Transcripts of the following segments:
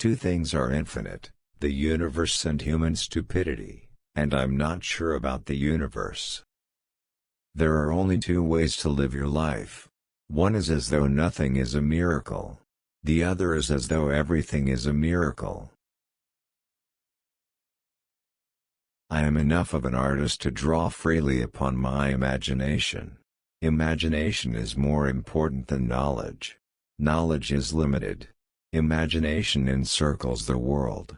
Two things are infinite, the universe and human stupidity, and I'm not sure about the universe. There are only two ways to live your life. One is as though nothing is a miracle. The other is as though everything is a miracle. I am enough of an artist to draw freely upon my imagination. Imagination is more important than knowledge. Knowledge is limited. Imagination encircles the world.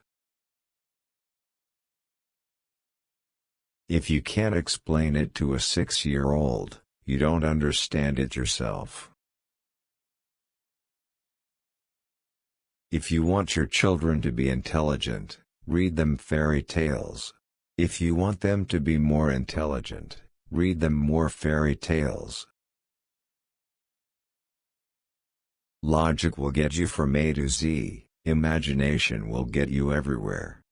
If you can't explain it to a 6-year-old, you don't understand it yourself. If you want your children to be intelligent, read them fairy tales. If you want them to be more intelligent, read them more fairy tales. Logic will get you from A to Z, imagination will get you everywhere.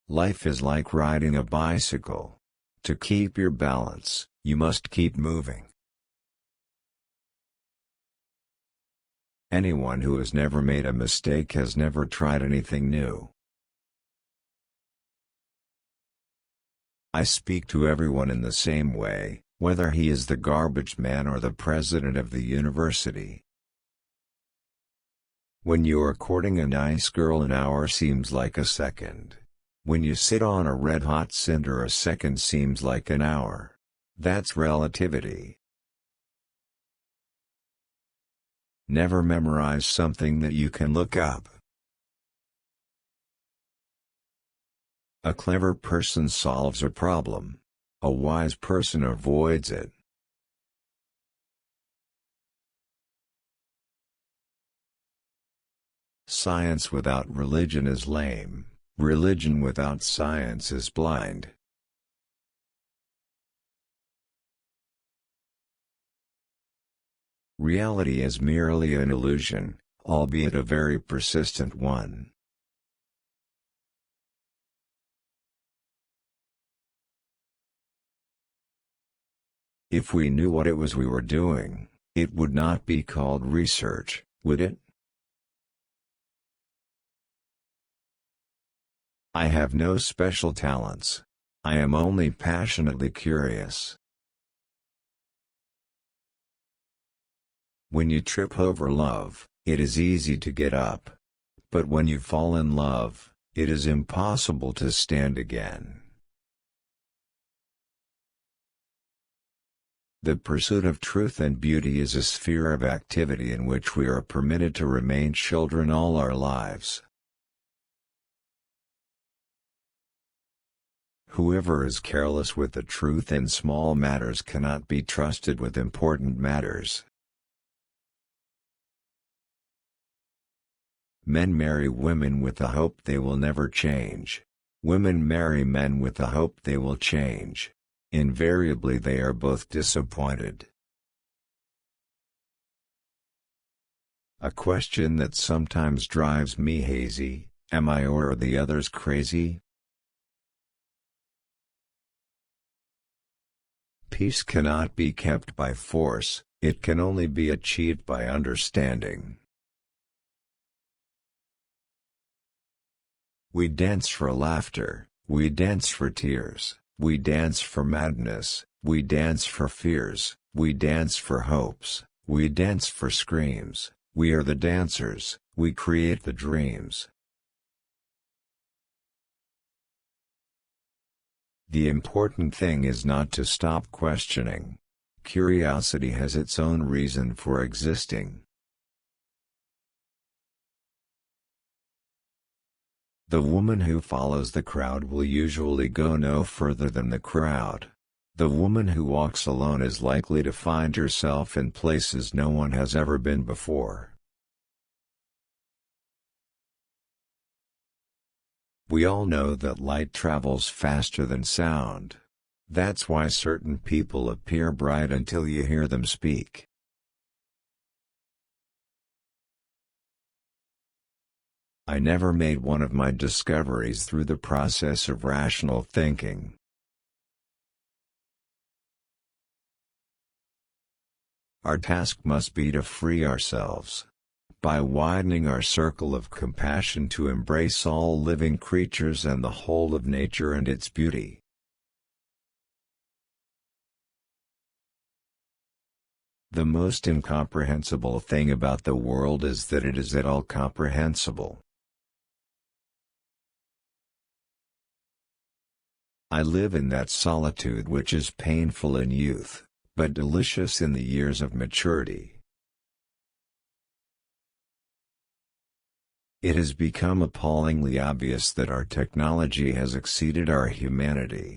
Life is like riding a bicycle. To keep your balance, you must keep moving. Anyone who has never made a mistake has never tried anything new. I speak to everyone in the same way, whether he is the garbage man or the president of the university. When you are courting a nice girl, an hour seems like a second. When you sit on a red-hot cinder, a second seems like an hour. That's relativity. Never memorize something that you can look up. A clever person solves a problem. A wise person avoids it. Science without religion is lame. Religion without science is blind. Reality is merely an illusion, albeit a very persistent one. If we knew what it was we were doing, it would not be called research, would it? I have no special talents. I am only passionately curious. When you trip over love, it is easy to get up. But when you fall in love, it is impossible to stand again. The pursuit of truth and beauty is a sphere of activity in which we are permitted to remain children all our lives. Whoever is careless with the truth in small matters cannot be trusted with important matters. Men marry women with the hope they will never change. Women marry men with the hope they will change. Invariably they are both disappointed. A question that sometimes drives me hazy: am I or are the others crazy? Peace cannot be kept by force, it can only be achieved by understanding. We dance for laughter, we dance for tears, we dance for madness, we dance for fears, we dance for hopes, we dance for screams, we are the dancers, we create the dreams. The important thing is not to stop questioning. Curiosity has its own reason for existing. The woman who follows the crowd will usually go no further than the crowd. The woman who walks alone is likely to find herself in places no one has ever been before. We all know that light travels faster than sound. That's why certain people appear bright until you hear them speak. I never made one of my discoveries through the process of rational thinking. Our task must be to free ourselves. by widening our circle of compassion to embrace all living creatures and the whole of nature and its beauty. The most incomprehensible thing about the world is that it is at all comprehensible. I live in that solitude which is painful in youth, but delicious in the years of maturity. It has become appallingly obvious that our technology has exceeded our humanity.